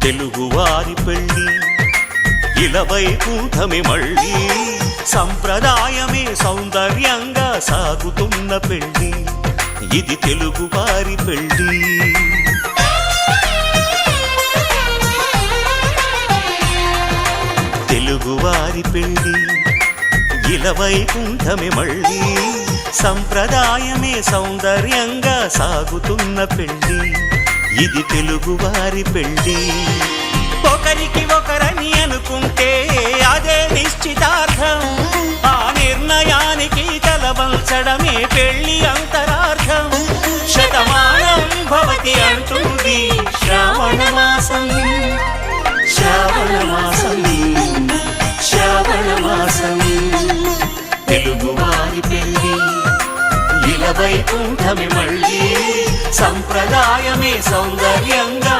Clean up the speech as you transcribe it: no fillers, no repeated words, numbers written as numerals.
తెలుగువారి పెళ్ళి ఇలవైకుంఠమే మళ్ళీ సంప్రదాయమే సౌందర్యంగా సాగుతున్న పెళ్ళి ఇది తెలుగువారి పెళ్ళి తెలుగువారి పెళ్ళి ఇలవైకుంఠమే మళ్ళీ సంప్రదాయమే సౌందర్యంగా సాగుతున్న పెళ్ళి ఇది తెలుగువారి పెళ్ళి ఒకరికి ఒకరని అనుకుంటే అదే నిశ్చితార్థం ఆ నిర్ణయానికి తలవంచడమే పెళ్ళి అంతరార్థం శతమానం భవతి అంటుంది శ్రావణ మాసం శ్రావణ మాసం శ్రావణ మాసం తెలుగువారి పెళ్ళి ఇలవైకుంఠమే మళ్ళీ సంప్రదాయమే సౌందర్యంగా